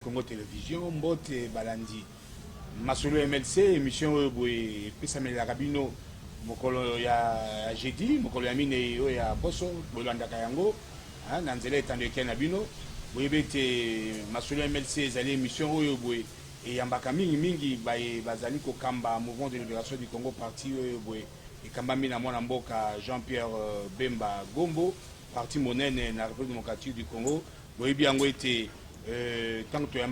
Congo Télévision, Mbote Balandi, Masolo MLC, émission Boé, Pesamel Rabino, Mokolo ya jeudi, Mokolo ya mine ya Bosso, Bolanda Kayango, Nanzela étant de Kenabino, Boé Bete, Masolo MLC, Zali émission Boé, et Yambaka Mingi, Bazali Kokamba, Mouvement de libération du Congo, parti Boé, et Kamba Mina Mwanamboka, Jean-Pierre Bemba Gombo, parti Monene, la République démocratique du Congo, Boé Biango était. Tant que tu as un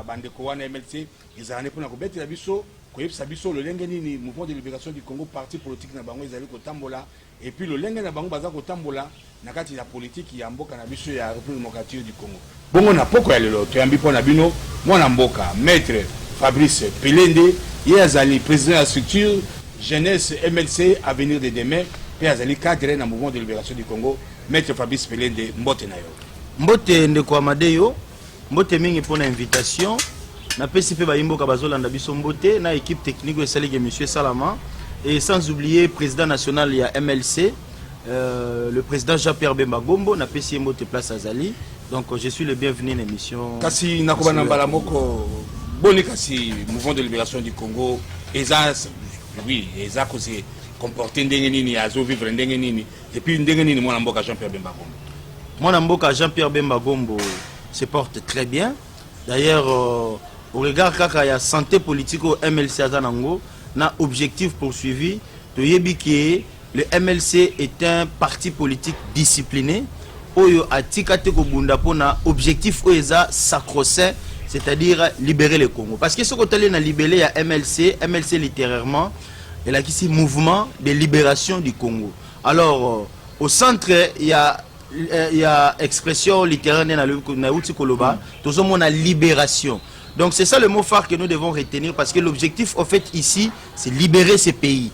bandeko wana MLC, ils ont pour la couverture de Bisso, Sabiso, le Lengenini, mouvement de libération du Congo, parti politique na bango, ils allaient au Tambola, et puis le Lengen na bango bazak au Tambola, nakati la politique qui amboka na Bisso et la République démocratique du Congo. Bon, on a pourquoi elle est là, tu as un bipo na bino, mon amboka, maître Fabrice Pelende, Yazali, président de la structure, jeunesse MLC, avenir de demain, et Yazali, cadre dans le mouvement de libération du Congo, maître Fabrice Pelende, Mbote Nayo. Mbote Ndeko Amadeyo. Mbote mingi pour l'invitation. Na PCP Baimbo Kabazolanda biso Mbote, na équipe technique de Salige Monsieur Salama et sans oublier président national il y a MLC, le président Jean-Pierre Bemba Gombo, na PCP Mbote Place Azali. Donc je suis le bienvenu à l'émission. Kasi nakobana mbala moko boni kasi mouvement de libération du Congo ezas oui ezako se comporter ndenge nini azo vivre ndenge nini et puis ndenge nini mwana mboka Jean-Pierre Bemba Gombo. Mwana mboka Jean-Pierre Bemba Gombo se porte très bien. D'ailleurs, au regard kaka ya santé politique au MLC Azanango, na objectif poursuivi de yebiké, le MLC est un parti politique discipliné. Oyo atikate ko bunda pona objectif oeza sacro-saint, c'est-à-dire libérer le Congo. Parce que ce côté na libéré ya MLC littérairement, elle a ici mouvement de libération du Congo. Alors au centre il y a expression littéraire na outi koloba, tous on a libération. Donc c'est ça le mot phare que nous devons retenir parce que l'objectif en fait ici c'est libérer ces pays.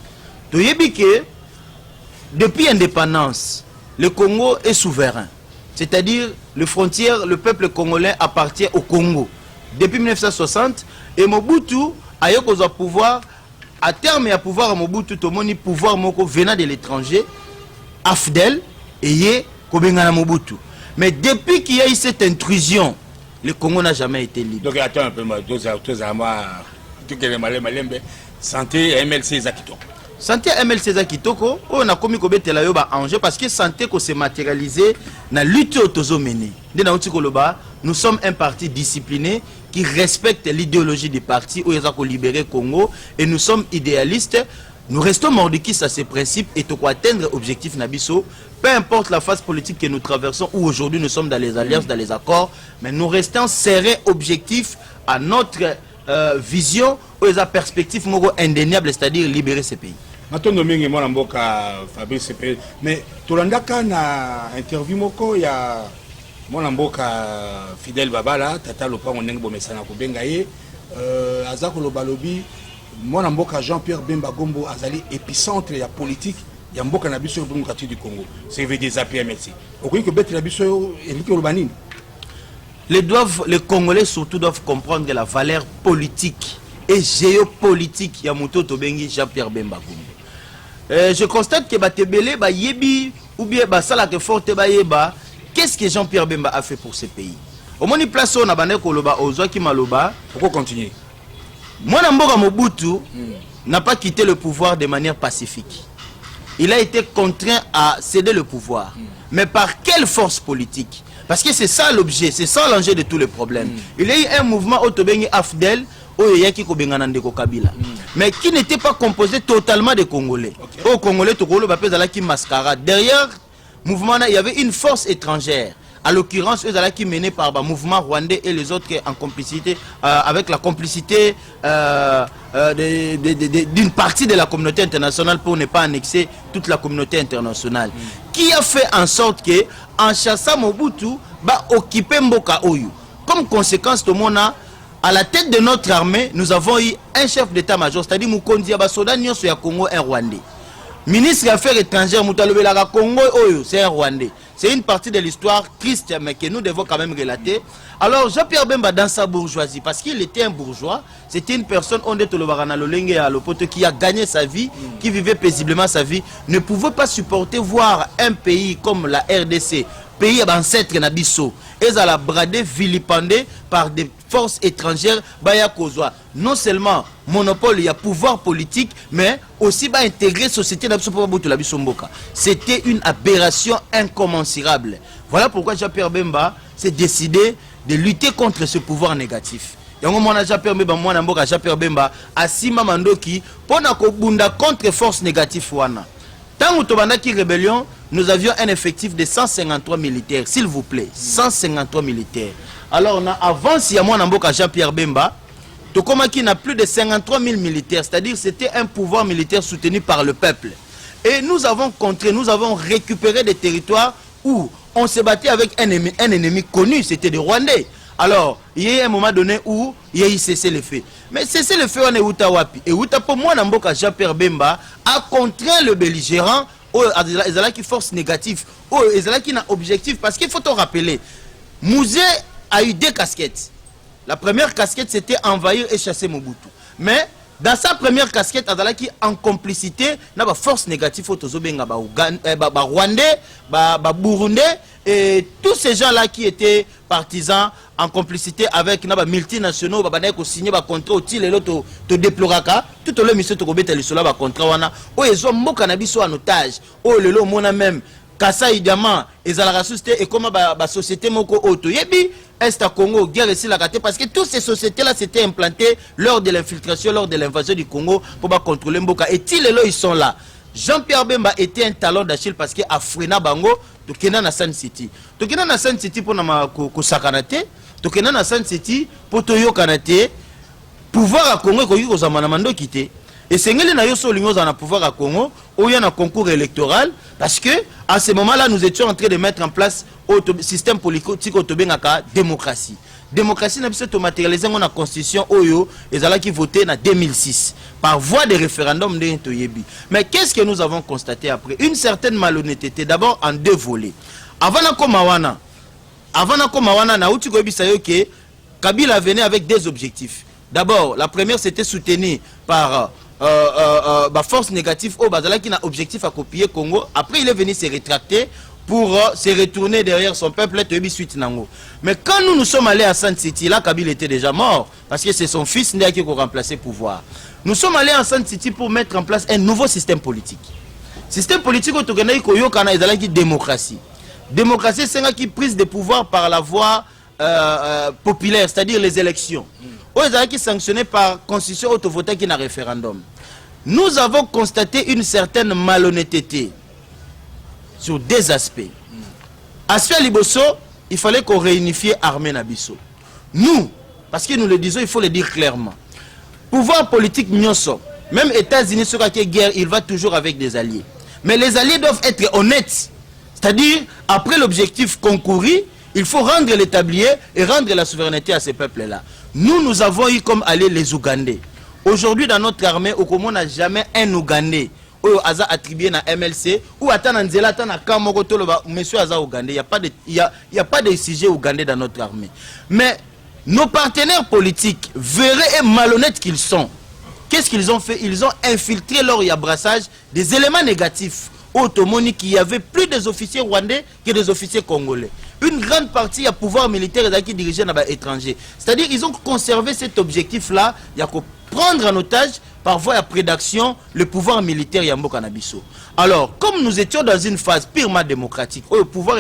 Donc depuis l'indépendance, le Congo est souverain. C'est-à-dire le peuple congolais appartient au Congo. Depuis 1960 et Mobutu a eu au pouvoir à terme et à pouvoir à Mobutu tout le monde pouvoir moko venant de l'étranger, AFDEL et Mobutu. Mais depuis qu'il y a eu cette intrusion, le Congo n'a jamais été libre. Donc attends un peu, santé MLC Zakitoko. Santé MLC Zakitoko, on a commis la yoba enjeu parce que santé ko s'est matérialisé na lutte autozomene. Nous sommes un parti discipliné qui respecte l'idéologie du parti où ils ont libéré le Congo et nous sommes idéalistes. Nous restons mordicus à ces principes et pour atteindre l'objectif Nabiso, peu importe la phase politique que nous traversons ou aujourd'hui nous sommes dans les alliances, dans les accords, mais nous restons serrés objectifs à notre vision ou à perspective indéniable, c'est-à-dire libérer ces pays. Maintenant, je suis Fabrice Pelende, mais Tolandaka na interview moko ya mwana mboka Fidel Babala, tata lopango ndenge bomesana ko bengaye, azako lobalobi mwana mboka Jean-Pierre Bemba Gombo azali épicentre ya politique ya mboka na biso démocratique du Congo. C'est des appuis MLC. Okoki ko beti na biso eliki lobanini. Les Congolais surtout doivent comprendre la valeur politique et géopolitique ya moto tobengi Jean-Pierre Bemba Gombo. Je constate que Batebele ba yebi ou bien ba sala que forte ba yeba qu'est-ce que Jean-Pierre Bemba a fait pour ce pays. Au moins place on a bané koloba ozwaki maloba. Pourquoi continuer? Mwana mboka Mobutu n'a pas quitté le pouvoir de manière pacifique. Il a été contraint à céder le pouvoir. Mais par quelle force politique? Parce que c'est ça l'objet, c'est ça l'enjeu de tous les problèmes. Il y a eu un mouvement Otobengi Afdel, mais qui n'était pas composé totalement de Congolais. Au Congolais, mascarade. Derrière le mouvement, il y avait une force étrangère. À l'occurrence, eux qui menés par le mouvement rwandais et les autres en complicité, avec la complicité d'une partie de la communauté internationale pour ne pas annexer toute la communauté internationale. Qui a fait en sorte que, en chassant Mobutu, va occuper Mboka Oyu. Comme conséquence, tout le monde à la tête de notre armée, nous avons eu un chef d'état-major, c'est-à-dire Mukonzi Abasoda Nyonso ya Congo, un Rwandais. Ministre des Affaires étrangères, Moutalobela Congo, c'est un Rwandais. C'est une partie de l'histoire triste, mais que nous devons quand même relater. Alors, Jean-Pierre Bemba, dans sa bourgeoisie, parce qu'il était un bourgeois, c'était une personne qui a gagné sa vie, qui vivait paisiblement sa vie, ne pouvait pas supporter voir un pays comme la RDC pays ancêtre na biso ezala bradé vilipendé par des forces étrangères baya kozwa non seulement monopole il y a pouvoir politique mais aussi ba intégrer société na biso pour boto la biso mboka. C'était une aberration incommensurable. Voilà pourquoi Jean-Pierre Bemba s'est décidé de lutter contre ce pouvoir négatif. Yango mwana Jean-Pierre Bemba mwana mboka Jean-Pierre Bemba asima mandoki pona ko bunda contre force négative wana. Tant que Tobandaki rébellion, nous avions un effectif de 153 militaires, s'il vous plaît, 153 militaires. Alors on a avancé à mwana mboka Jean-Pierre Bemba, Tokomaki n'a plus de 53 000 militaires, c'est-à-dire c'était un pouvoir militaire soutenu par le peuple. Et nous avons contré, nous avons récupéré des territoires où on se battait avec un ennemi connu, c'était des Rwandais. Alors, il y a un moment donné où il y a eu cessé le feu. Mais cessé le feu, on est Outawapi. Et Outapo, moi, Namboka Jean-Pierre Bemba a contraint le belligérant, qui force négative, qui n'a objectif. Parce qu'il faut te rappeler, Mouzé a eu deux casquettes. La première casquette, c'était envahir et chasser Mobutu. Mais dans sa première casquette, Azalaki en complicité, n'a pas force négative, Rwandais, Burundais, et tous ces gens-là qui étaient partisans en complicité avec les multinationaux, qui ont signé un contrat, qui ont déploré, tout le monde qui a signé un contrat, ils ont mis en otage, même. Kasa Idiama, et la société et comment la société moko auto yebi est à Congo guerre ici la gâté parce que toutes ces sociétés là s'étaient implantées lors de l'infiltration, lors de l'invasion du Congo pour contrôler Mboka et ils sont là. Jean-Pierre Bemba était un talon d'Achille parce que Afrina Bango to kena na Sun City. To kena na Sun City pour na ko sakanate, to kena na Sun City pour to yo kanate pouvoir à Congo ko yiko zamana mando kité. Et c'est que nous avons pouvoir à Congo, où il y a un concours électoral, parce que à ce moment-là, nous étions en train de mettre en place un système politique autobénaka démocratie. Démocratie, nous avons matérialisé dans la constitution Oyo, et qui voté en 2006, par voie de référendum de Ntoyebi. Mais qu'est-ce que nous avons constaté après? Une certaine malhonnêteté, d'abord en deux volets. Avant Mawana, Kabila venait avec des objectifs. D'abord, la première, c'était soutenu par force négative qui a objectif à copier Congo. Après il est venu se rétracter pour se retourner derrière son peuple. Mais quand nous sommes allés à Sun City, là Kabila était déjà mort parce que c'est son fils qui a remplacé le pouvoir. Nous sommes allés à Sun City pour mettre en place un nouveau système politique. Système politique au démocratie. Démocratie c'est qui prise de pouvoir par la voie populaire, c'est-à-dire les élections. Qui sanctionné par constitution auto-votée qui n'a référendum. Nous avons constaté une certaine malhonnêteté sur deux aspects. Aspect Liboso, il fallait qu'on réunifie l'armée Nabiso. Nous, parce que nous le disons, il faut le dire clairement. Pouvoir politique Nyonso, même États-Unis sur la guerre, il va toujours avec des alliés. Mais les alliés doivent être honnêtes. C'est-à-dire, après l'objectif concouru, il faut rendre l'établier et rendre la souveraineté à ces peuples-là. Nous avons eu comme alliés les Ougandais. Aujourd'hui, dans notre armée, au Congo, on n'a jamais un Ougandais où Aza attribué à MLC ou à Tananzela, à Kamoroto, monsieur Aza Ougandais. Il n'y a pas de sujet ougandais dans notre armée. Mais nos partenaires politiques, vrais et malhonnêtes qu'ils sont, qu'est-ce qu'ils ont fait? Ils ont infiltré lors du brassage des éléments négatifs. Automoni qu'il y avait plus des officiers rwandais que des officiers congolais. Une grande partie a pouvoir militaire qui dirigeait dans l'étranger. C'est-à-dire qu'ils ont conservé cet objectif-là, il y a prendre en otage par voie de prédation le pouvoir militaire Yambo Kanabiso. Alors, comme nous étions dans une phase purement démocratique, le pouvoir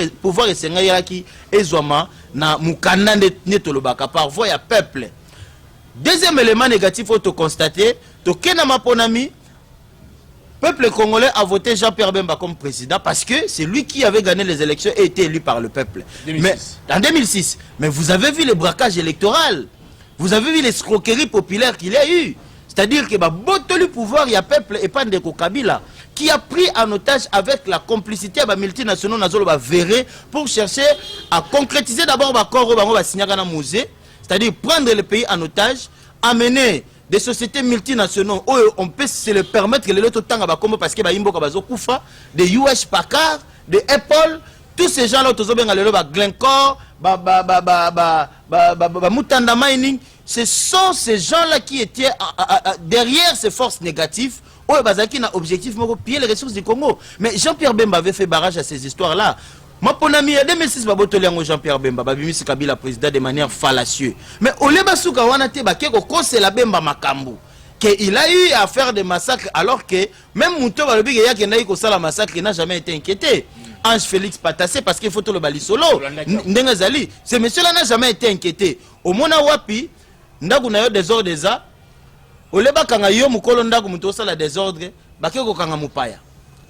est qui est Zouama na Mukanda Netolobaka par voie de peuple. Deuxième élément négatif, il faut constater, que Kenama Ponami, peuple congolais a voté Jean-Pierre Bemba comme président parce que c'est lui qui avait gagné les élections et été élu par le peuple. 2006. Mais, en 2006. Mais vous avez vu le braquage électoral. Vous avez vu l'escroquerie populaire qu'il y a eu. C'est-à-dire que le pouvoir, il y a peuple et pas de Kabila qui a pris en otage avec la complicité des multinationaux pour chercher à concrétiser d'abord c'est-à-dire prendre le pays en otage, amener des sociétés multinationales où on peut se le permettre que les autres temps parce que des US Packard, des Apple, tous ces gens-là, Glencore, Mutanda Mining, ce sont ces gens-là qui étaient derrière ces forces négatives où ils ont objectif de piller les ressources du Congo. Mais Jean-Pierre Bemba avait fait barrage à ces histoires-là. Maponami, en 2006, Babotoliango Jean-Pierre Bemba, Babimisi Kabila président de manière fallacieuse. Mais au lieu de Wanate, Bakeko, c'est la Bemba Makambu. Il a eu à faire des massacres alors que même Mouto Balobi, la massacre, n'a jamais été inquiété. Ange Félix Patassé, parce qu'il faut tout le bali solo. Ndengazali, ce monsieur-là n'a jamais été inquiété. Au Mona Wapi, Ndagunayo désordre des a, au Leba Kangayo, Mukolo Ndagu Mutosa la désordre, Bakeko Kangamupaya.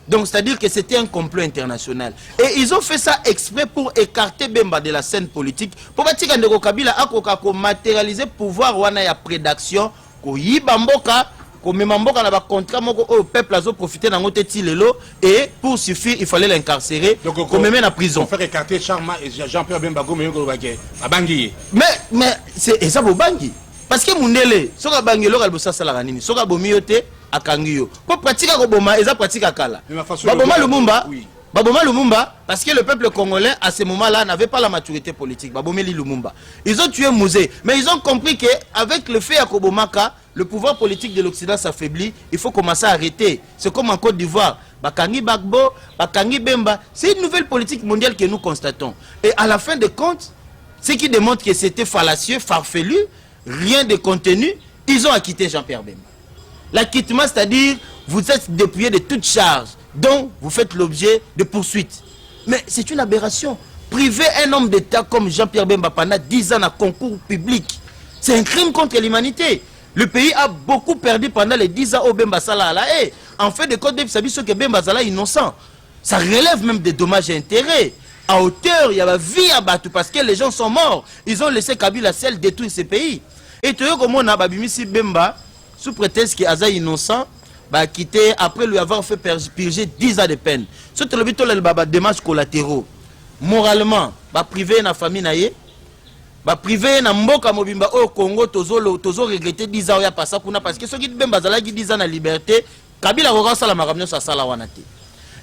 Donc c'est-à-dire que c'était un complot international. Et ils ont fait ça exprès pour écarter Bemba de la scène politique. Pour que Ndeko Kabila a matérialisé pouvoir wana ya prédaction, ko yiba mboka, ko memamboka na ba contrat moko au peuple a profité dans ngote tilelo et pour suffire il fallait l'incarcérer, ko même en prison. Pour faire écarter Jean-Pierre Bemba Gombe à Bangui. Mais c'est ça pour Bangui. Parce que Mundele, soka Bangui lo kalbosa sala nini, soka bomiyote akangiyo. Pour pratiquer ko boma, eza pratique akala. Baboma Lumumba. Oui. Baboma Lumumba, parce que le peuple congolais à ce moment-là n'avait pas la maturité politique. Babomeli Lumumba. Ils ont tué Mouzé, mais ils ont compris qu'avec le fait à Kobomaka, le pouvoir politique de l'Occident s'affaiblit, il faut commencer à arrêter. C'est comme en Côte d'Ivoire. Bakangi Bagbo, Bakangi Bemba, c'est une nouvelle politique mondiale que nous constatons. Et à la fin de compte, ce qui démontre que c'était fallacieux, farfelu, rien de contenu, ils ont acquitté Jean-Pierre Bemba. L'acquittement, c'est-à-dire, vous êtes dépouillé de toute charge, dont vous faites l'objet de poursuites. Mais c'est une aberration. Priver un homme d'État comme Jean-Pierre Bemba pendant 10 ans à concours public, c'est un crime contre l'humanité. Le pays a beaucoup perdu pendant les 10 ans au Bemba Sala à la haie. En fait, de compte, que Bemba Sala est innocent. Ça relève même des dommages et intérêts. À hauteur, il y a la vie à battre parce que les gens sont morts. Ils ont laissé Kabila seul détruire ce pays. Et tu vois comment on a Babimisi Bemba, sous prétexte qu'il est innocent, quitté après lui avoir fait purger 10 ans de peine. Ce que le démarche collatéraux. Moralement, privé na famille naie, privé na mboka mobimba au Congo, tozo regretter 10 ans ya passa parce que ceux qui Bemba zalaki 10 ans na liberté, Kabila rora sala makamyo sa sala wanate.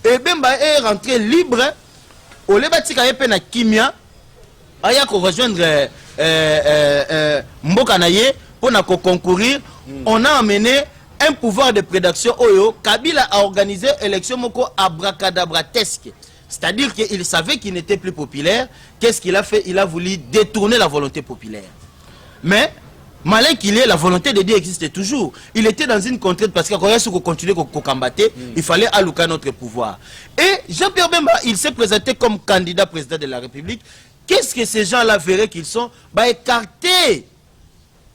Et Bemba est rentré libre au lebatika yepe na kimia aya ko rejoindre mboka naie pour na concourir. On a amené un pouvoir de prédation. Oyo, Kabila a organisé élection moko abracadabratesque. C'est-à-dire qu'il savait qu'il n'était plus populaire. Qu'est-ce qu'il a fait? Il a voulu détourner la volonté populaire. Mais, malin qu'il est, la volonté de Dieu existe toujours. Il était dans une contrainte parce qu'il y a continuer à combattre. Il fallait allouer notre pouvoir. Et Jean-Pierre Bemba, il s'est présenté comme candidat président de la République. Qu'est-ce que ces gens-là verraient qu'ils sont? Écarter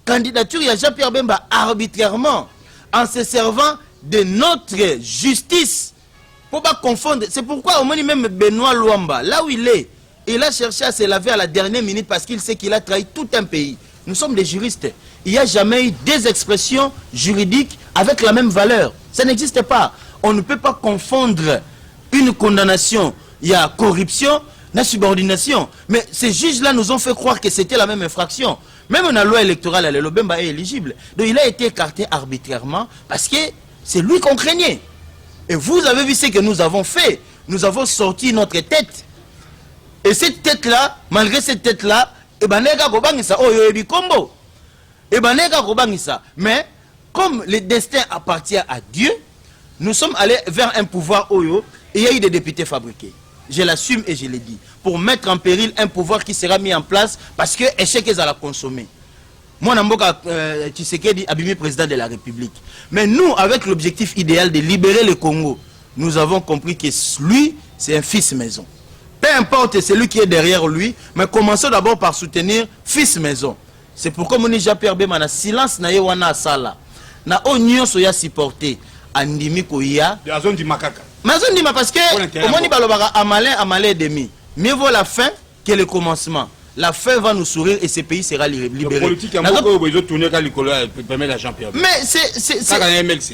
candidature, il y a Jean-Pierre Bemba arbitrairement en se servant de notre justice. Pour ne pas confondre. C'est pourquoi au moins même Benoît Luamba, là où il est, il a cherché à se laver à la dernière minute parce qu'il sait qu'il a trahi tout un pays. Nous sommes des juristes. Il n'y a jamais eu des expressions juridiques avec la même valeur. Ça n'existe pas. On ne peut pas confondre une condamnation. Il y a corruption, la subordination. Mais ces juges-là nous ont fait croire que c'était la même infraction. Même dans la loi électorale, le Bemba est éligible. Donc il a été écarté arbitrairement parce que c'est lui qu'on craignait. Et vous avez vu ce que nous avons fait. Nous avons sorti notre tête. Et cette tête-là, malgré cette tête-là, mais comme le destin appartient à Dieu, nous sommes allés vers un pouvoir Oyo et il y a eu des députés fabriqués. Je l'assume et je l'ai dit. Pour mettre en péril un pouvoir qui sera mis en place parce que échec est à la consommer. Moi, Namboka Tshisekedi Abimi président de la République. Mais nous, avec l'objectif idéal de libérer le Congo, nous avons compris que lui, c'est un fils maison. Peu importe celui qui est derrière lui, mais commençons d'abord par soutenir fils maison. C'est pourquoi mon Jean-Pierre Bemba na silence na yewana sala. Na onyo soya supporté andimi koya. De la zone du macaque. Mais on dit parce que au moins balobara amalé demi. Mieux vaut la fin que le commencement. La fin va nous sourire et ce pays sera libéré. Politique mais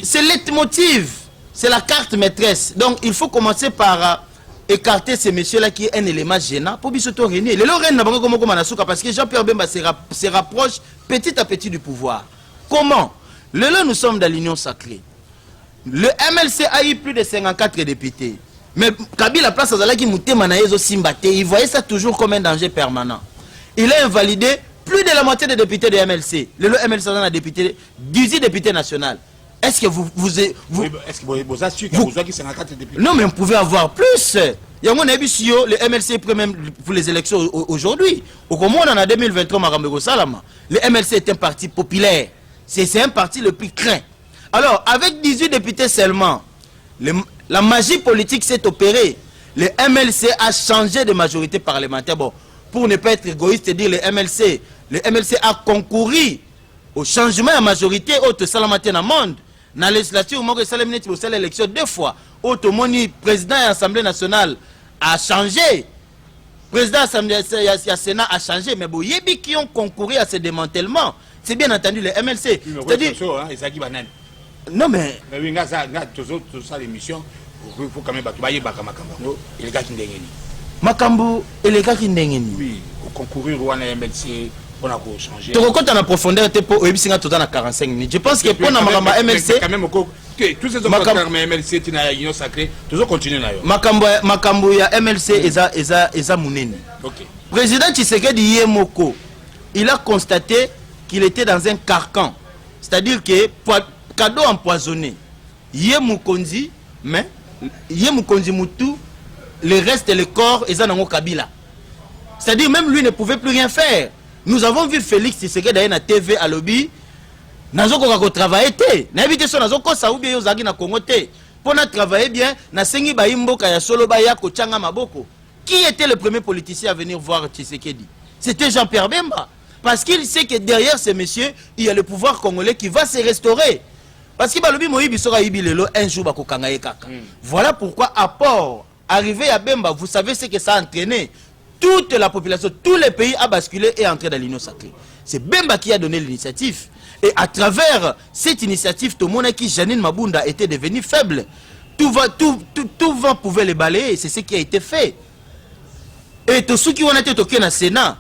c'est leitmotiv, c'est la carte maîtresse. Donc il faut commencer par écarter ces messieurs-là qui est un élément gênant pour bien se régner. Le Lorraine n'a pas comme parce que Jean-Pierre Bemba se rapproche petit à petit du pouvoir. Comment? Nous sommes dans l'union sacrée. Le MLC a eu plus de 54 députés. Mais Kabila place à Zalaki Moutema Naezo Simbate, il voyait ça toujours comme un danger permanent. Il a invalidé plus de la moitié des députés de MLC. Le MLC a député, 18 députés nationaux. Est-ce que vous est-ce que vous avez 54 députés? Non, mais on pouvait avoir plus. Il y a le MLC est prêt même pour les élections aujourd'hui. Au Congo, on en a 2023, le MLC est un parti populaire. C'est un parti le plus craint. Alors, avec 18 députés seulement, la magie politique s'est opérée. Le MLC a changé de majorité parlementaire. Bon, pour ne pas être égoïste et dire le MLC a concouru au changement de majorité au Salamate dans le monde. Dans la législature, il y a l'élection 2 fois. Le président de l'Assemblée nationale a changé. Le président de l'Assemblée Sénat a changé. Mais bon, il y a qui ont concouru à ce démantèlement. C'est bien entendu le MLC. C'est-à-dire... Non mais... Mais tout ça, l'émission, il faut quand même battre Makambo. Et les gars qui n'engagent. Makambo et les gars qui n'engagent. Oui, au concourir au MLC, on a changé. Tu racontes en profondeur, tu peux aussi tout dans 45 minutes. Je pense que pour la MLC... Quand même, tous ces autres MLC, tu as union sacrée, toujours continuer là. Makambo ya MLC eza muneni. OK. Président Tshisekedi Yemoko, il a constaté qu'il était dans un carcan. C'est-à-dire que cadeau empoisonné. Yemukonzi, mais Yemukonzi Moutou, le reste, le corps, et Zanango Kabila. C'est-à-dire même lui ne pouvait plus rien faire. Nous avons vu Félix Tshisekedi d'ailleurs na TV à lobby. Nazo ko travailler té. Na évité so nazo ko sa ubie yo zagi na Congo té. Pour na travailler bien, na sengi ba imboka ya solo ba ya ko changa maboko. Qui était le premier politicien à venir voir Tshisekedi? C'était Jean-Pierre Bemba. Parce qu'il sait que derrière ce monsieur, il y a le pouvoir congolais qui va se restaurer. Parce qu'il balobi Moïbi sera ibilelo un jour ba ko kangaye kaka. Voilà pourquoi apport arrivé à Bemba, vous savez ce que ça a entraîné. Toute la population, tous les pays a basculé et entré dans l'union sacrée. C'est Bemba qui a donné l'initiative. Et à travers cette initiative, tout le monde qui Janine Mabunda était devenu faible. Tout vent pouvait les balayer. C'est ce qui a été fait. Et tous ceux qui ont été toqués dans le Sénat,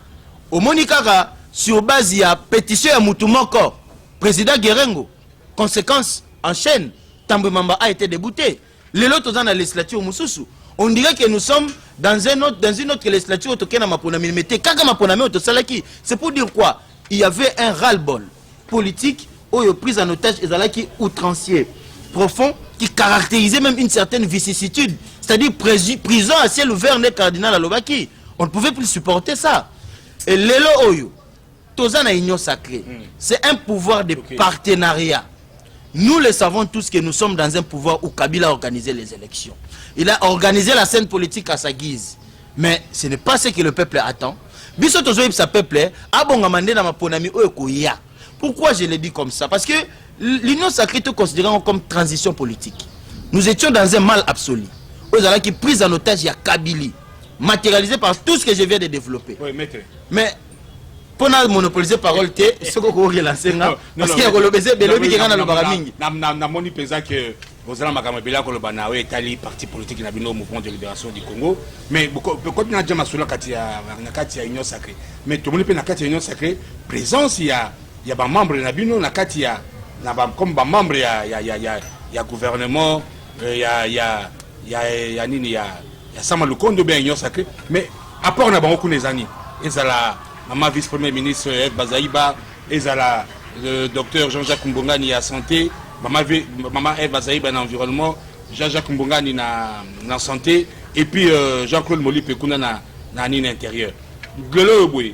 au Monikara, sur base de la pétition à Moutoumoko, président Guérengo, conséquence en chaîne, Tambwe Mamba a été débouté. Les autres dans la législature Moussoussou. On dirait que nous sommes dans une autre législature. C'est pour dire quoi? Il y avait un ras-le-bol politique où il pris en otage et outrancier, profond, qui caractérisait même une certaine vicissitude. C'est-à-dire prison à ciel ouvert net cardinal à l'Obaki. On ne pouvait plus supporter ça. Et l'élo oyo, tozana union sacrée, c'est un pouvoir de partenariat. Nous le savons tous que nous sommes dans un pouvoir où Kabila a organisé les élections. Il a organisé la scène politique à sa guise. Mais ce n'est pas ce que le peuple attend. Pourquoi je le dis comme ça? Parce que l'union sacrée est considérée comme transition politique. Nous étions dans un mal absolu. Aux qui prise en otage, il y a Kabili, matérialisé par tout ce que je viens de développer. Oui, maître. Mais pour monopoliser parole, ce qu'on va relancer, parce qu'il y a que vous allez m'accompagner pour le Banawe, Italie, parti politique, le mouvement de libération du Congo. Mais quand on a déjà sur la union sacrée, mais tout le monde peut na union sacrée, présence il y a des membres de Nabino, comme des membres il y a gouvernement, il y a Sama Lukondo bien union sacrée, mais à part on a beaucoup des années. Et ça la maman vice-premier ministre Eve Bazaïba, et ça la le docteur Jean-Jacques Mbongani à santé. Maman Eve Bazaïba dans l'environnement, Jean-Jacques Mbongani dans la santé, et puis Jean-Claude Moli Pekuna dans l'intérieur. Glelo Boy,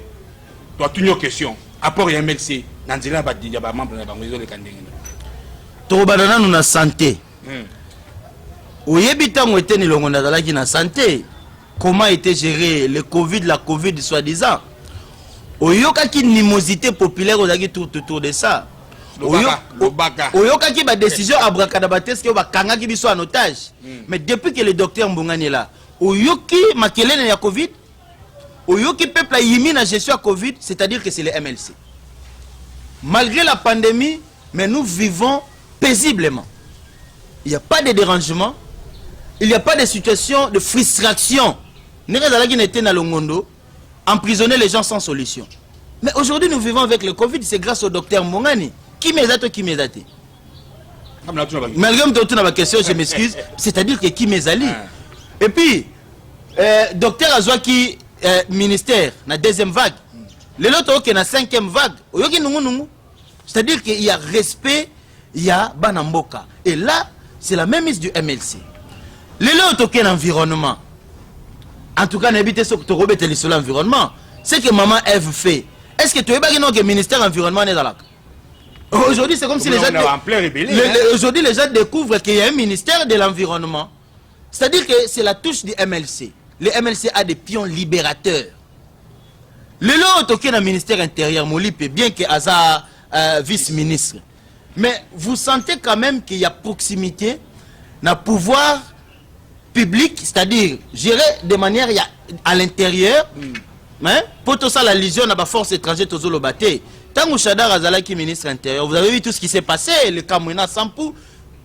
toi, tu as une question. Apport et MLC, dans le membre de la maison de Kandengene. Torobadana nous na santé. Oyebita mo était ni longonda dalaki na santé. Comment était géré le Covid, la Covid soi-disant? Oyoka ki nimosité populaire ozaki autour de ça. Oyoka ki ba décision abracadabates que ba kangaki biso en otage. Mais depuis que le docteur Mbongani est là, oyoki makelene ya Covid, oyoki peuple a yimi na gestion à Covid, c'est-à-dire que c'est le MLC. Malgré la pandémie, mais nous vivons paisiblement. Il n'y a pas de dérangement, il n'y a pas de situation de frustration. Nérézalaki n'était dans le Ngondo, emprisonner les gens sans solution. Mais aujourd'hui, nous vivons avec le Covid, c'est grâce au docteur Mbongani. Qui m'aide, qui m'aide? Malgré que ma question, je m'excuse, c'est-à-dire que qui m'aide. Et puis, docteur Azouaki, ministère, la deuxième vague, les autres qui la cinquième vague, c'est-à-dire qu'il y a respect, il y a Banamboka. Et là, c'est la même mise du MLC. Les autres qui l'environnement, En tout cas, n'habitez ce que tu rebelles sur l'environnement. Ce que maman Eve fait. Est-ce que tu es pas que le ministère de l'environnement n'est dans la... Aujourd'hui, c'est comme si les gens... Aujourd'hui, les gens découvrent qu'il y a un ministère de l'environnement. C'est-à-dire que c'est la touche du MLC. Le MLC a des pions libérateurs. Le lot est dans le ministère intérieur, Molipe, bien que Aza vice-ministre. Mais vous sentez quand même qu'il y a proximité dans le pouvoir public, c'est-à-dire gérer de manière à l'intérieur. Pour tout ça, la légion n'a pas force étrangère, tout le bâté. Tant que Chadar Azalaki, ministre intérieur, vous avez vu tout ce qui s'est passé, le Kamouina Sampou,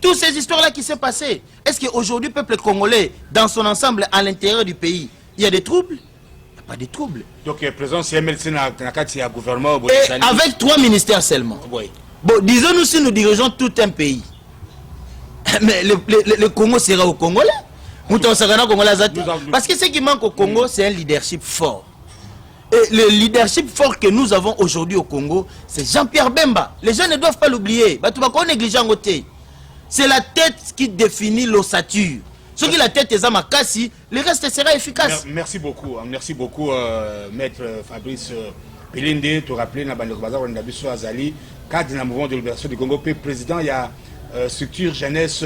toutes ces histoires-là qui s'est passé. Est-ce qu'aujourd'hui, le peuple congolais, dans son ensemble, à l'intérieur du pays, il y a des troubles? Il n'y a pas de troubles. Donc, présent, c'est MLC dans le gouvernement. Et avec 3 ministères seulement. Oui. Bon, disons-nous si nous dirigeons tout un pays. Mais le Congo sera au Congolais. Parce que ce qui manque au Congo, c'est un leadership fort. Et le leadership fort que nous avons aujourd'hui au Congo, c'est Jean-Pierre Bemba. Les gens ne doivent pas l'oublier. C'est la tête qui définit l'ossature. Ce qui la tête est à Makassi, le reste sera efficace. Merci beaucoup, maître Fabrice Pelende. Tu rappelles, on a vu sur Azali, cadre du mouvement de libération du Congo, président, il y a structure jeunesse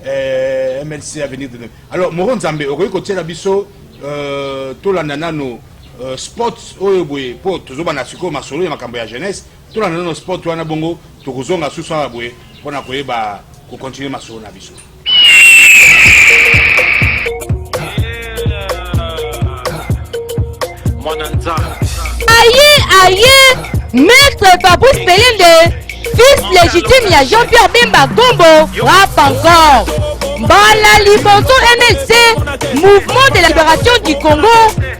MLC Avenir de demain. Alors, Moron Zambé, au côté de la biso, tout l'ananano sport, pour tout le monde, tu as solo, il y a jeunesse, tout l'ananano sport, tu as bongo, tu as sous son aboué, pour continuer ma solo na biso. Aïe, maître Fabrice Pelende, fils légitime, il y a Jean-Pierre Bemba Gombo, rap encore. Bala Liboso MLC, mouvement de la libération du Congo,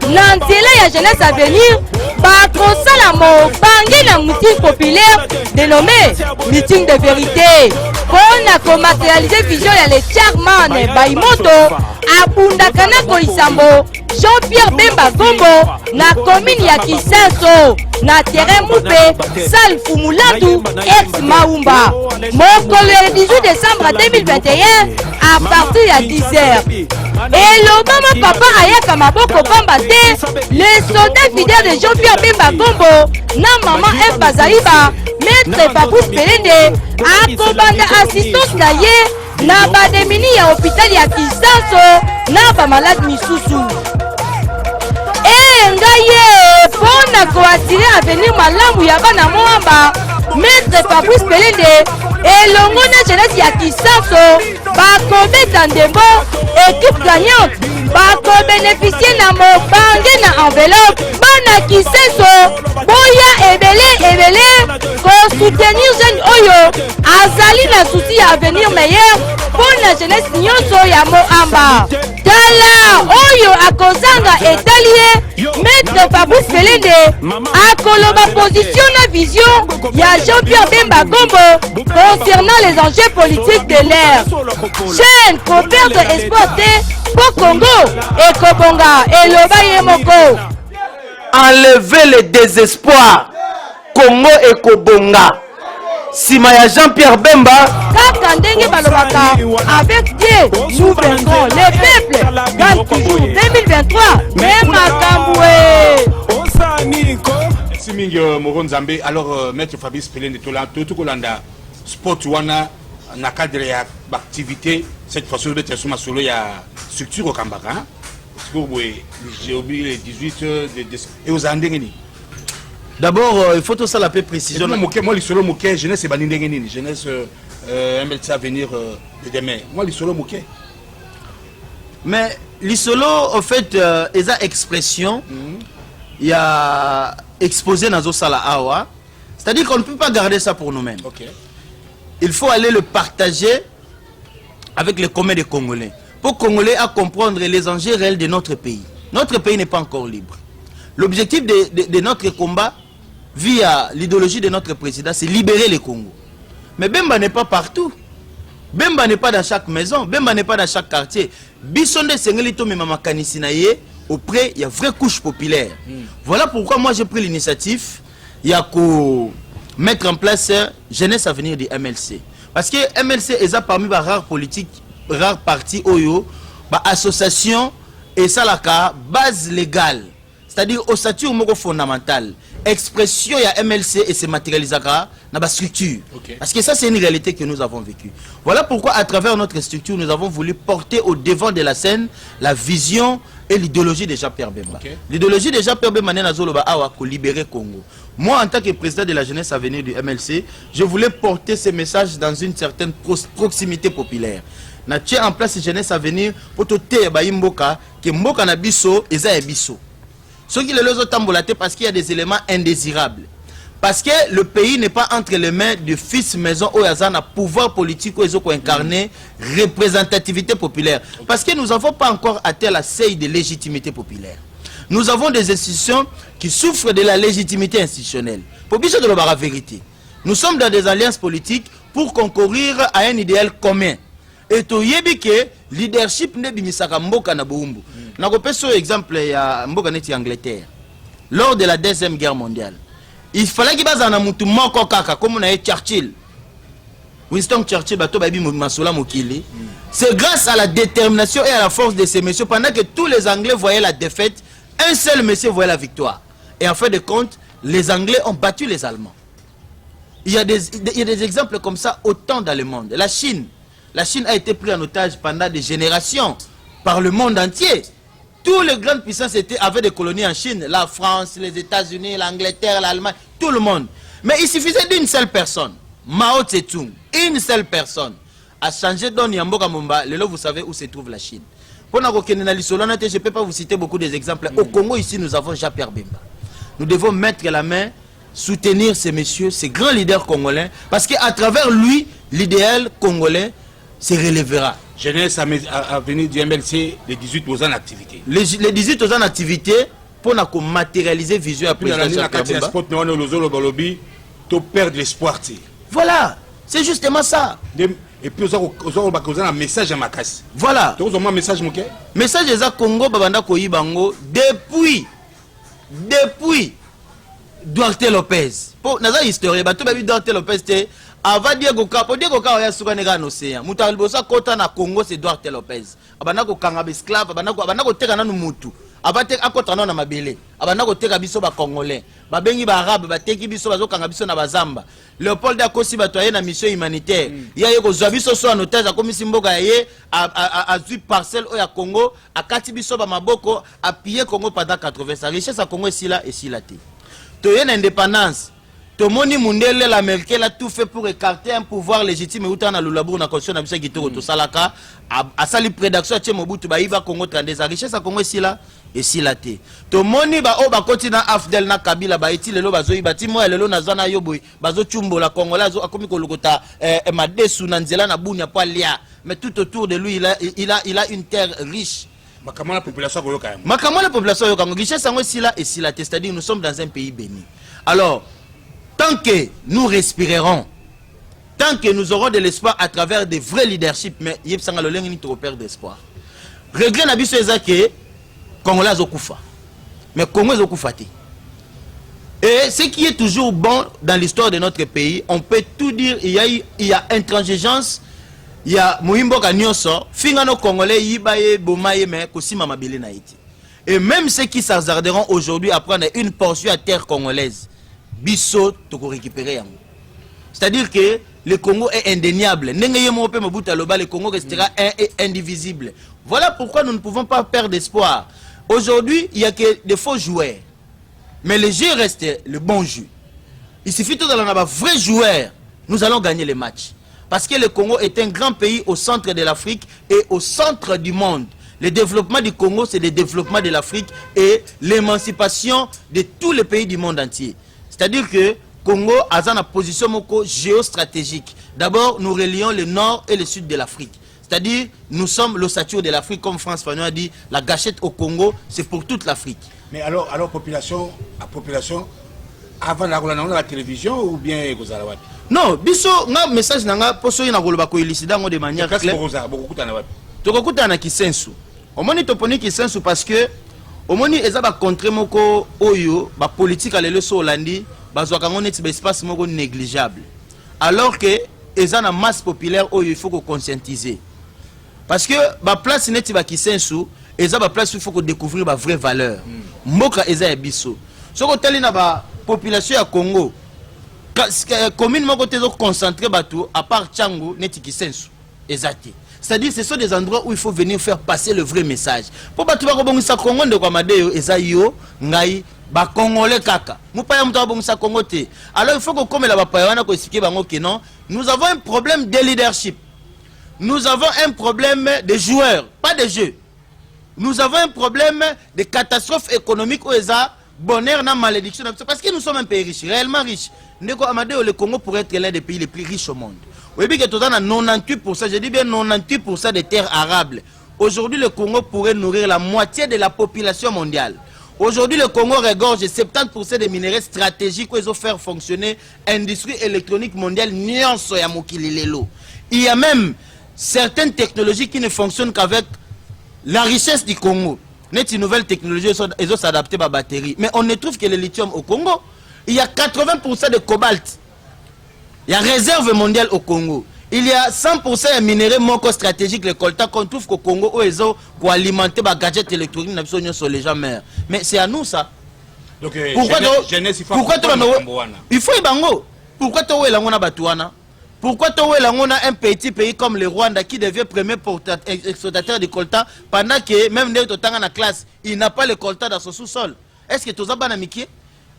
Nandela ya jeunesse à venir, Bakosalamo, Bangé la meeting populaire, dénommé meeting de vérité. Pour matérialiser vision ya les Charman Baimoto, Abundakana Koisambo, Jean-Pierre Bemba Gombo, na commune ya Kisenso, na terrain Moupé, Sal Fumulandu, ex Maumba. Le 18 décembre 2021, à partir de 10h. Et l'Obama papa Ayaka Maboko Bambate, les soldats fidèles de Jean-Pierre Bemba Gombo, na maman F. Bazaliba, maître Fabrice Pelende, akobanda assistance na ye, na bademini ya hôpital ya Kisanso, na ba malade misusu. Et ngaye, pona ko attirer avenir malamu ya bana moamba, maître Fabrice Pelende, et l'ongona jeunesse ya Kisanso, bakobeta ndembo, équipe gagnante, bako-bénéficier na mobange na enveloppe, bana Kisenso, boya ebele, ko soutenir jeune oyo, azali na souci ya avenir meilleur, pour la jeunesse nyonso ya Moamba. Tala oyo akozanga etalié, maître Fabrice Pelende, akoloba position na vision ya Jean-Pierre Bemba Gombo concernant les enjeux politiques de l'ère. Chaîne pour perdre exporté pour Congo et Kobonga et Loba Yemoko. Enlever le désespoir, Congo et Kobonga. Simaya Jean-Pierre Bemba. Kaka ndenge balobaka, avec Dieu, nous vaincrons le peuple. Gagne toujours 2023, même à Kamboué. Merci mingi Moron Zambé. Alors maître Fabrice Pelende tout kolanda sport wana na cadre ya activité cette fois-ci le better suma solo ya structure au Kambaka. J'ai oublié les 18 et aux Andengeni. D'abord, il faut tout ça la paix précision. Moi, les solo mouké, jeunesse, c'est Bandingeni, jeunesse, MLC à venir de demain. Moi, les solo mouké. Mais les solo, en fait, ils ont expression, il y a exposé dans Sala Awa. C'est-à-dire qu'on ne peut pas garder ça pour nous-mêmes. Okay. Il faut aller le partager avec les communs des Congolais. Pour Congolais à comprendre les enjeux réels de notre pays. Notre pays n'est pas encore libre. L'objectif de notre combat, via l'idéologie de notre président, c'est libérer le Congo. Mais Bemba n'est pas partout. Bemba n'est pas dans chaque maison. Bemba n'est pas dans chaque quartier. Bissonde Sengelito Memamakanisinaye, auprès, il y a une vraie couche populaire. Voilà pourquoi moi j'ai pris l'initiative. Il y a qu'à mettre en place Jeunesse Avenir du MLC. Parce que MLC est parmi les rares politiques, rares partis, Oyo, association et ça la base légale, c'est-à-dire au statut fondamental, expression ya MLC et se matérialisera dans la structure. Okay. Parce que ça c'est une réalité que nous avons vécue. Voilà pourquoi à travers notre structure nous avons voulu porter au devant de la scène la vision et l'idéologie de Jean-Pierre Bemba. Okay. L'idéologie de Jean-Pierre Bemba n'est pas libérer Congo. Moi en tant que président de la jeunesse à venir du MLC, je voulais porter ces messages dans une certaine proximité populaire. Na tient en place jeunesse à venir pour te mboka que mboka na biso eza biso. Ce qui les autres tambolaté parce qu'il y a des éléments indésirables. Parce que le pays n'est pas entre les mains de fils maison ou yazana pouvoir politique ou ezoko incarné représentativité populaire. Parce que nous n'avons pas encore atteint la seuil de légitimité populaire. Nous avons des institutions qui souffrent de la légitimité institutionnelle. Pour bien de la vérité. Nous sommes dans des alliances politiques pour concourir à un idéal commun. Et to yebi que leadership ne bimisaka mboka na boumbu. Na ko peso exemple ya mboka neti Angleterre. Lors de la Deuxième Guerre mondiale, il fallait qu'il baza na mutu moko kaka comme na Churchill. Winston Churchill bato babi masola mokili. C'est grâce à la détermination et à la force de ces messieurs pendant que tous les Anglais voyaient la défaite, un seul monsieur voyait la victoire. Et en fin de compte, les Anglais ont battu les Allemands. Il y a des exemples comme ça autant dans le monde. La Chine a été prise en otage pendant des générations par le monde entier. Toutes les grandes puissances avaient des colonies en Chine. La France, les États-Unis, l'Angleterre, l'Allemagne, tout le monde. Mais il suffisait d'une seule personne, Mao Tse-tung, une seule personne, a changé dans Yamboka Mumba. Là, vous savez où se trouve la Chine. Je ne peux pas vous citer beaucoup d'exemples. Au Congo, ici, nous avons Jean-Pierre Bemba. Nous devons mettre la main, soutenir ces messieurs, ces grands leaders congolais, parce qu'à travers lui, l'idéal congolais se relèvera. Jeunesse à venir du MLC, les 18 ans en activité. Les 18 ans en activité, pour matérialiser vision à président Jean-Pierre Bemba. Perdre l'espoir. Voilà, c'est justement ça. Et puis, on a un message à ma casse. Voilà. Tu as un message, mon gars? Message de Congo, Babanda Koyibango, depuis Duarte Lopez. Pour naza histoire, bato babi Duarte Lopez, avant Diego Capo, Diego Capo ya suka nega no océan. Mutal bosa kota na Congo c'est Duarte Lopez. Abana ko kanga esclave, abana ko teka na mutu. Abate akota na mabele. Abana ko teka biso ba congolais. Babengi ba arabe bateki biso bazo kanga biso na bazamba. Léopold Akosi batoye na mission humanitaire. Ya yeko zwa biso so en otage akomisi mboka ye a zui parcelle o ya Congo, akati biso ba maboko, a pillé Congo pendant 80 ans. Richesse à Congo ici là te. Toye na indépendance. Tomoni Mundele l'Américain a tout fait pour écarter un pouvoir légitime ou na lulabour na constitution na biso kitoko to salaka a sali prédaction tie Mobutu ba iva Congo 32 ans. Richesse à Congo ici là te. Tomoni ba o ba kontina Afdel na Kabila ba eti lelo bazo ibati mo lelo na zana yoboy bazo chumbola Congolais zo akomi ko lokota madesu na nzela na bunya po lia, mais tout autour de lui il a une terre riche. Makamala population yoka. Makamala population yoka. Richesse à ici là te, c'est-à-dire nous sommes dans un pays béni. Alors tant que nous respirerons, tant que nous aurons de l'espoir à travers des vrais leaderships, mais il y a un trop perdre d'espoir. Regret n'a biso ezake Congolais zokufa. Mais Congo zokufa te. Et ce qui est toujours bon dans l'histoire de notre pays, on peut tout dire, il y a intransigeance, il y a Moimbo Kanyoso, Fingano Congolais yibaye bomaye mais kosima mabele na iti. Et même ceux qui s'hazarderont aujourd'hui à prendre une portion à terre congolaise, biso toko récupérer yango. C'est-à-dire que le Congo est indéniable. Le Congo restera indivisible. Voilà pourquoi nous ne pouvons pas perdre d'espoir. Aujourd'hui, il n'y a que des faux joueurs. Mais le jeu reste le bon jeu. Il suffit de avoir un vrai joueur. Nous allons gagner les matchs. Parce que le Congo est un grand pays au centre de l'Afrique et au centre du monde. Le développement du Congo, c'est le développement de l'Afrique et l'émancipation de tous les pays du monde entier. C'est-à-dire que Congo a une position géostratégique. D'abord, nous relions le nord et le sud de l'Afrique. C'est-à-dire, nous sommes l'ossature de l'Afrique, comme France Fanon a dit, la gâchette au Congo, c'est pour toute l'Afrique. Mais alors population, avant la télévision ou bien non, biso, un message nanga poso ina goloba ko ilisida ngo de manière claire. Tokokuta na kisensu. Omoni toponi kisensu parce que omoni eza ba contre moko oyo ba politique alelo so Hollandi bazwaka ngo neti ba espace moko négligeable. Alors que eza na masse populaire oyo il faut ko conscientiser. Parce que ba place neti ba kisensu et ça, place où il faut découvrir ma vraie valeur. Mboka eza ya biso. Ce que tali na ba population ya Congo, commune moko te zo concentrer bateau à part Tchango netiki sensu ezati. C'est-à-dire ce sont des endroits où il faut venir faire passer le vrai message. Pour bateau ba bongisa Congo de kwa madeyo eza yo ngai ba congolais kaka. Mupaya muta bongisa Congo te. Alors il faut que comme la ba paya wana ko expliquer bango que non, nous avons un problème de leadership. Nous avons un problème de joueurs, pas de jeux. Nous avons un problème de catastrophe économique où eza bonheur na malédiction parce que nous sommes un pays riche, réellement riche. Ndeko Amadeo, le Congo pourrait être l'un des pays les plus riches au monde. Oui, bien que tout à 98%, je dis bien 98% des terres arables. Aujourd'hui, le Congo pourrait nourrir la moitié de la population mondiale. Aujourd'hui, le Congo regorge 70% des minéraux stratégiques où ils ont fait fonctionner l'industrie électronique mondiale. Il y a même certaines technologies qui ne fonctionnent qu'avec la richesse du Congo. Une nouvelle technologie, ils ont s'adapté à la batterie. Mais on ne trouve que le lithium au Congo. Il y a 80% de cobalt. Il y a réserve mondiale au Congo. Il y a 100% de minéraux stratégiques, les coltas qu'on trouve qu'au Congo, où ils ont pour alimenter les gadgets électroniques sur les gens mers. Mais c'est à nous ça. Donc, pourquoi il faut y bango. Pourquoi tu as Pourquoi tu as un petit pays comme le Rwanda qui devient premier exploitateur de coltan pendant que même dans la classe, il n'a pas le coltan dans son sous-sol? Est-ce que tu as banamiqué?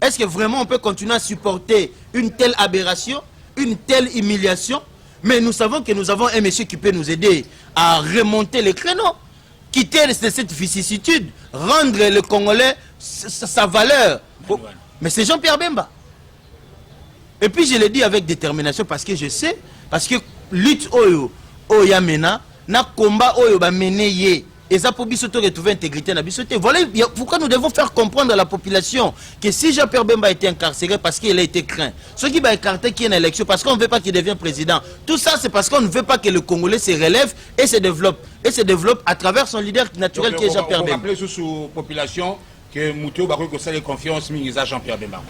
Est-ce que vraiment on peut continuer à supporter une telle aberration, une telle humiliation? Mais nous savons que nous avons un monsieur qui peut nous aider à remonter les créneaux, quitter cette vicissitude, rendre le Congolais sa valeur. Mais c'est Jean-Pierre Bemba. Et puis je le dis avec détermination parce que je sais, parce que lutte oyo yamena na combat oyo ba mené et ça pour biso to retrouver intégrité na biso te. Voilà pourquoi nous devons faire comprendre à la population que si Jean-Pierre Bemba a été incarcéré parce qu'il a été craint, ceux qui va écarter qui est une élection parce qu'on ne veut pas qu'il devienne président, tout ça c'est parce qu'on ne veut pas que le Congolais se relève et se développe à travers son leader naturel. Donc, qui est Jean-Pierre Bemba. On va rappeler sous population que Moutou Bakoui ko sala confiance mingi à Jean-Pierre Bemba.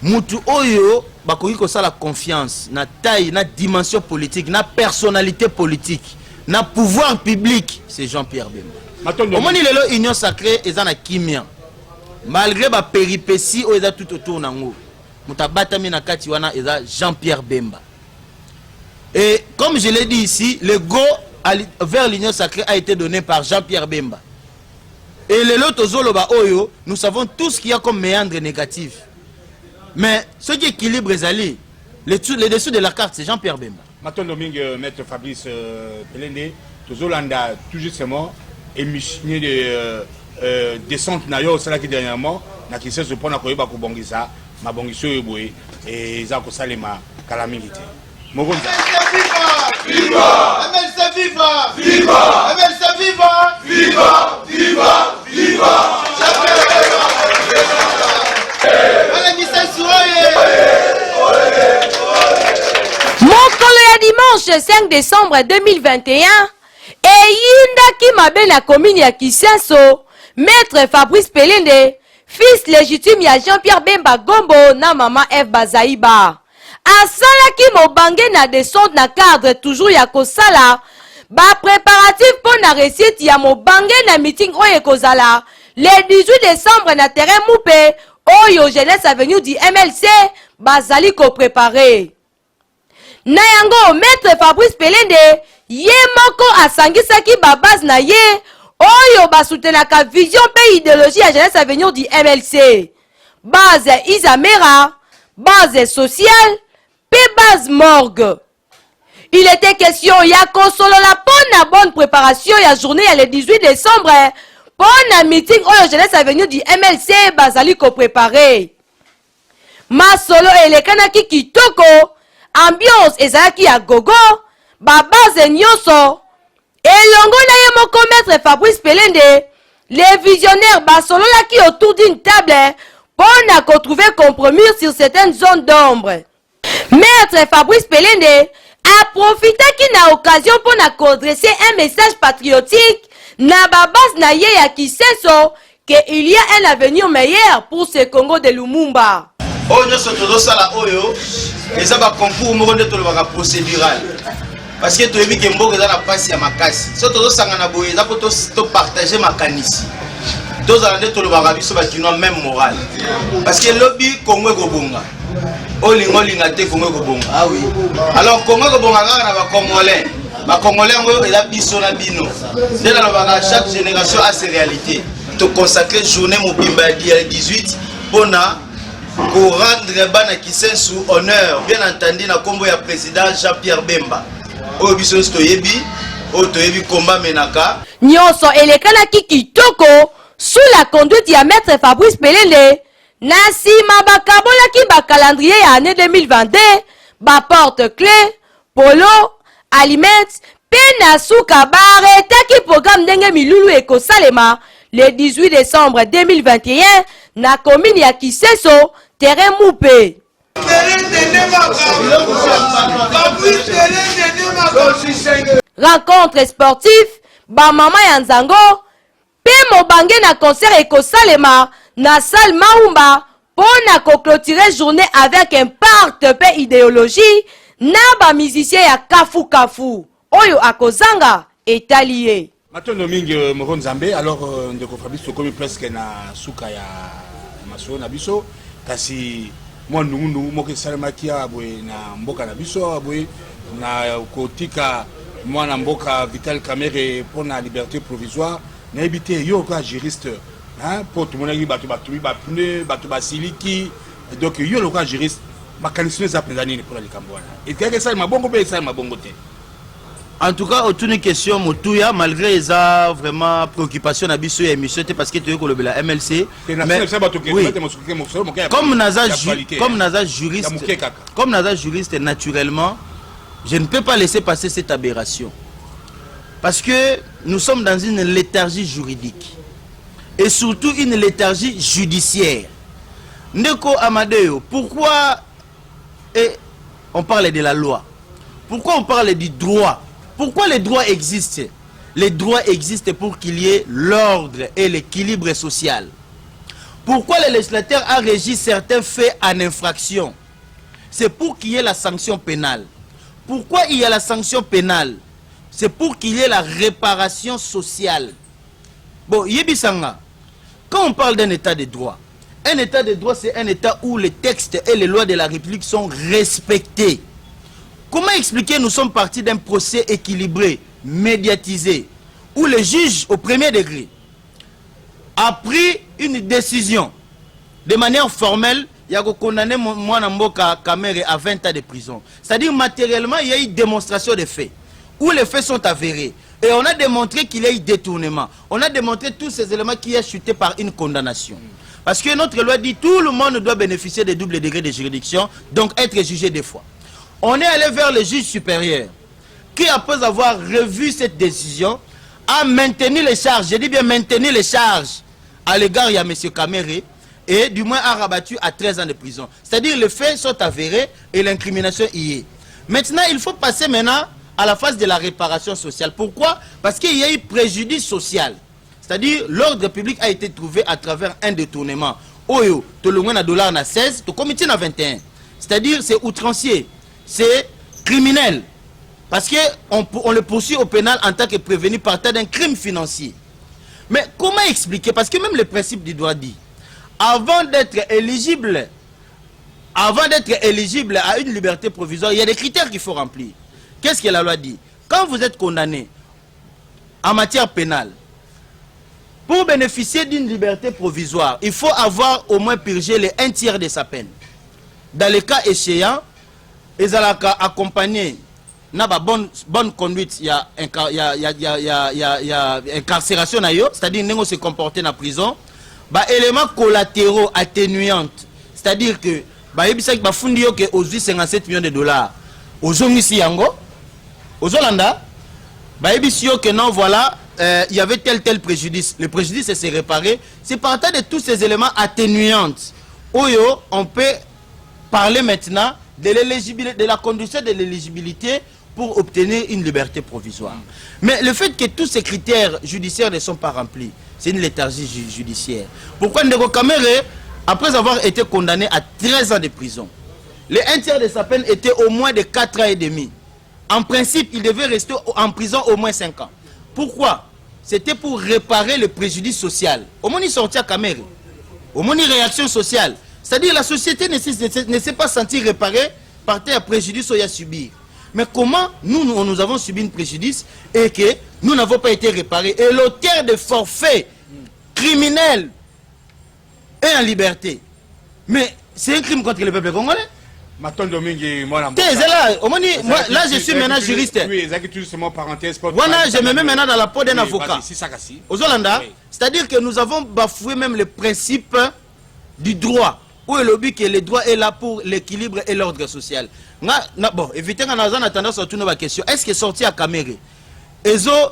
Moutou oyo Bakoui ko sala confiance na taille, na dimension politique, na personnalité politique, na pouvoir public, c'est Jean-Pierre Bemba. Au moins, il est là, l'union sacrée, et dans Kimia. Malgré ma péripétie, il est tout autour de nous. Jean-Pierre Bemba. Et comme je l'ai dit ici, le go vers l'union sacrée a été donné par Jean-Pierre Bemba. Et le lot Zoloba Oyo, nous savons tout ce qu'il y a comme méandre négatif. Mais ce qui équilibre les dessous de la carte, c'est Jean-Pierre Bemba. Maintenant, Maître Fabrice Pelende, Tozolanda, tout justement, émission de descente nayo c'est là qui dernièrement na qui se prend à koyeba ko bongisa ma bongiso yeboye et za ko salema kala milité mogonza viva MLC viva viva MLC viva viva viva viva mokolo ya dimanche 5 décembre 2021 Eyindaki mabe na commune ya Kisenso, Maître Fabrice Pelende, fils légitime ya Jean-Pierre Bemba Gombo na maman Eve Bazaïba. Asalaki mobange na descente na cadre toujours ya kosala, ba préparatif pour na réussite ya mobange na meeting oyo kozala le 18 décembre na terrain Moupé, oyo Jeunesse Avenue du MLC bazali ko préparer. Na yango Maître Fabrice Pelende ye moko asangisaki babase na ye oyo basoutenaka vision pe idéologie ya Jeunesse Avenue du MLC. Base Isamera, base sociale, pe base morgue. Il était question ya kosolola pona bonne préparation ya journée ya le 18 décembre pona meeting oyo Jeunesse Avenue du MLC bazali ko préparer. Masolo elekanaki kitoko, ambiance ezalaki ya gogo, babase nyonso elongo na ye moko Maître Fabrice Pelende, les visionnaires basololaki autour d'une table pour na trouver compromis sur certaines zones d'ombre. Maître Fabrice Pelende a profité qu'il na occasion pour na dresser un message patriotique na babase na ye ya Kisenso que il y a un avenir meilleur pour ce Congo de Lumumba. Oyo soto sala oyo ezaba concours mo nde to le procédural. parce que tu as vu que Mboka dans la passe ya makasi. So to sangana boye za pour to partager makanisi. Deux années to le barabiso ba kino même moral. Parce que lobby Congo Gobonga. Olingo lingate Congo Gobonga. Ah oui. Alors Congo Gobonga na ba Congolais. Ba Congolais ngo ela biso na bino. Dès la baka chaque génération a ses réalités. To consacrer journée mobimba 18 pona pour rendre bana kisensu honneur bien entendu na kombo ya président Jean-Pierre Bemba. O biso stoyebi, o toyebi combat menaka. Nyonso elekanaki kitoko sous la conduite ya maître Fabrice Pelende. Nasima bakabolaki ba calendrier ya année 2022, ba porte clé, polo, aliments, pena suka baretaki programme ndenge milulu ekosalema le 18 décembre 2021 na commune ya Kiseso, terrain Moupé. Rencontre sportive, ba mama ya Nzango, pe mobange na concert ekosalema na salle Maumba pour na clôturer journée avec impact pe idéologie na ba musicien ya Kafu Kafu oyo akozanga etalié. Matondo mingi Moko Nzambe, alors ndeko Fabrice komi presque na suka ya maso na biso kasi moi nungu moke salemaki abwe na mboka na biso abwe na kotika mwana mboka Vital Kamerhe pour na liberté provisoire na habité yo ka juriste hein pour tout le monde batu pneu batu basiliki donc yo le ka juriste makanisme za pendani pour les Cambouana et que ça mabongo be ça mabongo te. En tout cas, autour d'une question, Motouya, malgré les vraiment préoccupation à biso et émission, parce que tu es le la MLC. Mais, oui. Comme Naza juriste, naturellement, je ne peux pas laisser passer cette aberration. Parce que nous sommes dans une léthargie juridique. Et surtout une léthargie judiciaire. Ndeko Amadeo, pourquoi on parle de la loi? Pourquoi on parle du droit? Pourquoi les droits existent? Les droits existent pour qu'il y ait l'ordre et l'équilibre social. Pourquoi le législateur a régi certains faits en infraction? C'est pour qu'il y ait la sanction pénale. Pourquoi il y a la sanction pénale? C'est pour qu'il y ait la réparation sociale. Bon, Yébisanga, quand on parle d'un état de droit, un état de droit, c'est un état où les textes et les lois de la République sont respectés. Comment expliquer nous sommes partis d'un procès équilibré, médiatisé, où le juge au premier degré a pris une décision de manière formelle, il a condamné Mwana Mboka Kamerhe à 20 ans de prison. C'est-à-dire matériellement, il y a eu démonstration des faits, où les faits sont avérés. Et on a démontré qu'il y a eu détournement. On a démontré tous ces éléments qui ont chuté par une condamnation. Parce que notre loi dit que tout le monde doit bénéficier des doubles degrés de juridiction, donc être jugé deux fois. On est allé vers le juge supérieur qui, après avoir revu cette décision, a maintenu les charges, je dis bien maintenu les charges à l'égard de M. Kamerhe et du moins a rabattu à 13 ans de prison. C'est-à-dire les faits sont avérés et l'incrimination y est. Maintenant, il faut passer maintenant à la phase de la réparation sociale. Pourquoi? Parce qu'il y a eu préjudice social. C'est-à-dire l'ordre public a été trouvé à travers un détournement. Oyo, tout le monde a dollar na 16, tout comité na 21. C'est-à-dire c'est outrancier. C'est criminel. Parce qu'on le poursuit au pénal en tant que prévenu partant d'un crime financier. Mais comment expliquer? Parce que même le principe du droit dit, avant d'être éligible à une liberté provisoire, il y a des critères qu'il faut remplir. Qu'est-ce que la loi dit? Quand vous êtes condamné en matière pénale, pour bénéficier d'une liberté provisoire, il faut avoir au moins purgé les 1/3 de sa peine. Dans les cas échéants, ils ont accompagné na bonne conduite, il y a incarcération, c'est-à-dire qu'ils se comporter dans la prison, éléments collatéraux atténuants, c'est-à-dire que il y a 57 millions de dollars. Aujourd'hui, aux Hollandais, que non, voilà, il y avait tel préjudice. Le préjudice s'est réparé. C'est partant de tous ces éléments atténuants. On peut parler maintenant de la condition de l'éligibilité pour obtenir une liberté provisoire. Mais le fait que tous ces critères judiciaires ne sont pas remplis, c'est une léthargie judiciaire. Pourquoi Ndeko Kamerhe, après avoir été condamné à 13 ans de prison, le 1/3 de sa peine était au moins de 4 ans et demi. En principe, il devait rester en prison au moins 5 ans. Pourquoi? C'était pour réparer le préjudice social. Au moins, il sortit à Caméré. Au moins, une réaction sociale. C'est-à-dire la société ne s'est pas sentie réparée par tel préjudice qu'il y a subi. Mais comment nous avons subi un préjudice et que nous n'avons pas été réparés? Et l'auteur de forfait criminel est en liberté. Mais c'est un crime contre le peuple congolais. Maton Domingue, moi, là, je suis maintenant juriste. Oui, justement parenthèse. Voilà, je me mets maintenant dans la peau d'un avocat. Aux Hollandais, oui. C'est-à-dire que nous avons bafoué même le principe du droit. Où est le but que le droit est là pour l'équilibre et l'ordre social. Bon, évitez qu'on a tendance à retourner la question. Est-ce que sorti à Caméré, ils ont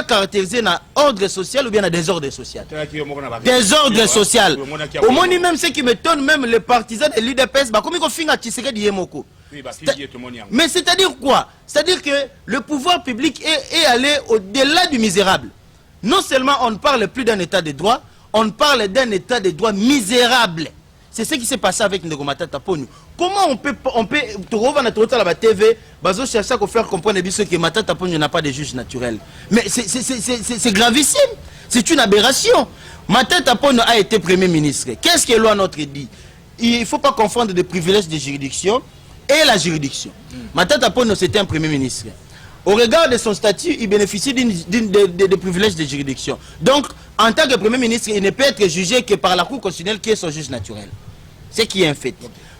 caractérisé dans ordre social ou bien dans désordre social? Désordre social. Au moins, même ceux qui me donnent, même les partisans de l'UDPS, comme ils ont fait un tisseré d'Yemoko. Mais c'est-à-dire quoi? C'est-à-dire que le pouvoir public est allé au-delà du misérable. Non seulement on ne parle plus d'un état de droit, on parle d'un état de droit misérable. C'est ce qui s'est passé avec Ndeko Matata Ponyo. Comment on peut à la TV, chercher à faire comprendre que Matata Ponyo n'a pas de juge naturel. Mais c'est gravissime. C'est une aberration. Matata Ponyo a été Premier ministre. Qu'est-ce que la loi notre dit? Il ne faut pas confondre des privilèges de juridiction et la juridiction. Matata Ponyo, c'était un Premier ministre. Au regard de son statut, il bénéficie de privilèges de juridiction. Donc, en tant que Premier ministre, il ne peut être jugé que par la Cour constitutionnelle qui est son juge naturel. Ce qui est un fait.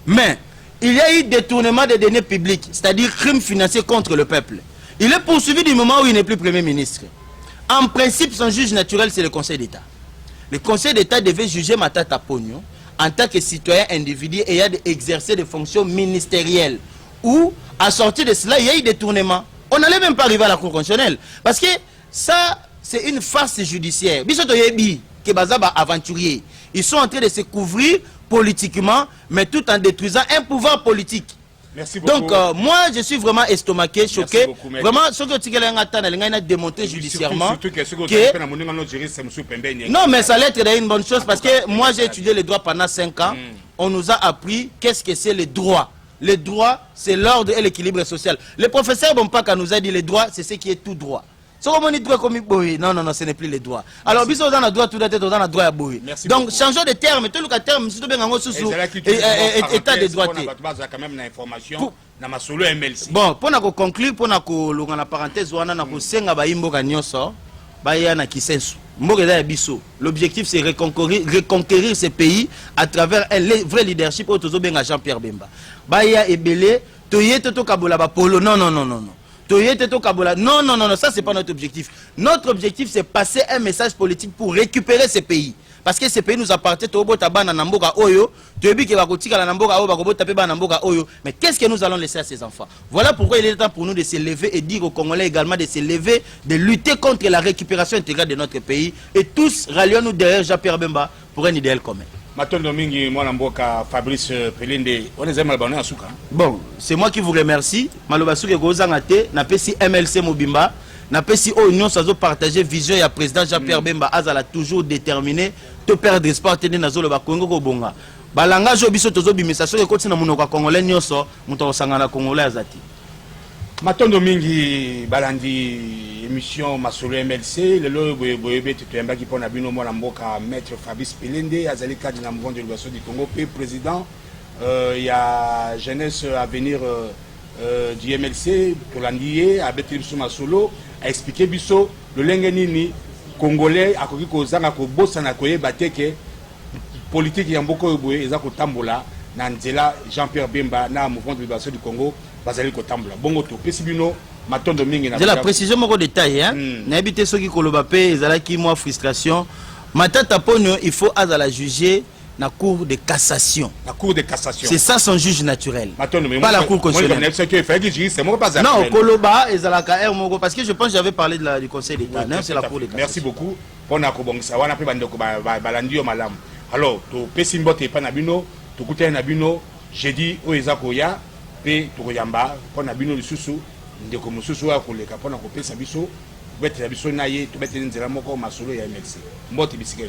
Mais, il y a eu détournement des deniers publics, c'est-à-dire crime financier contre le peuple. Il est poursuivi du moment où il n'est plus Premier ministre. En principe, son juge naturel, c'est le Conseil d'État. Le Conseil d'État devait juger Matata Ponyo en tant que citoyen individu ayant exercé des fonctions ministérielles. Ou, à sortir de cela, il y a eu détournement. On n'allait même pas arriver à la Cour constitutionnelle. Parce que ça, c'est une farce judiciaire. Aventuriers. Ils sont en train de se couvrir politiquement, mais tout en détruisant un pouvoir politique. Merci beaucoup. Donc, moi, je suis vraiment estomaqué, choqué. Beaucoup, vraiment, ce que tu as démontré judiciairement. Non, mais ça l'être une bonne chose parce que moi, j'ai étudié le droit pendant 5 ans. On nous a appris qu'est-ce que c'est le droit. Le droit, c'est l'ordre et l'équilibre social. Le professeur Bompaka nous a dit le droit, c'est ce qui est tout droit. Non, non, non, ce n'est plus les droits. Alors, si on a droit, tout le temps, on a droit à bouillir. Donc, changeons de terme. Tout le terme, c'est état de droit. Bon, pour conclure, pour la parenthèse, on a l'objectif, c'est reconquérir ce pays à travers un vrai leadership au Jean-Pierre Bemba. Baya et Belé, Polo. Non, non, non, non, non. Non, non, non, non, ça c'est pas notre objectif. Notre objectif c'est passer un message politique pour récupérer ces pays. Parce que ces pays nous appartiennent. Mais qu'est-ce que nous allons laisser à ces enfants? Voilà pourquoi il est temps pour nous de se lever et dire aux Congolais également de se lever, de lutter contre la récupération intégrale de notre pays. Et tous rallions-nous derrière Jean-Pierre Bemba pour un idéal commun. Fabrice Pelende, on est à Souka. Bon, c'est moi qui vous remercie. Malobasuke Gozangate, n'a pas si MLC Mobimba, n'a pas si Union Sazo partager vision et président Jean-Pierre Bemba Azala toujours déterminé de perdre espoir tenir dans le Congo Kobonga. Balanga Jobiso Tozo Bimisation et continue à Monoka Congolais Nyoso, Mouton Sangana Congolais Azati. Matondo Mingi Balandi émission Masolo MLC le lo boyebe tutemba qui pona bino mwana mboka maître Fabrice Pelende azali cadre na mouvement de l'évolution du Congo puis président il y a jeunesse à venir du MLC pour l'andier à Betribiso Masolo a expliqué biso le lenge nini congolais akoki kozanga ko bossa na koyeba teke politique ya mboko boye eza ko tambola na nzela Jean-Pierre Bemba na mouvement de l'évolution du Congo bazali ko tambola bongo to pesibino Matondo mingi na. J'ai la précision mon détail hein. N'habiter ceux qui kolobapé ezala ki moi frustration. Matata Ponyo il faut azala juger na cour de cassation. La cour de cassation. C'est ça son juge naturel. Matondo, pas la cour constitutionnelle. Non, Koloba ezala ka mogo parce que je pense que j'avais parlé de du conseil d'État. Non, c'est la cour de cassation. Merci beaucoup. Pona ko bongisa wana pe bandeko balandi yo malam. Alors, to pesimbote pa na bino, to kutana na bino, jeudi o ezakoya pe to koyamba pona bino lisusu. Ndeko mususu wa koleka pona kopesa biso betela biso na ye to betela nzela moko masolo ya MLC mbote bisika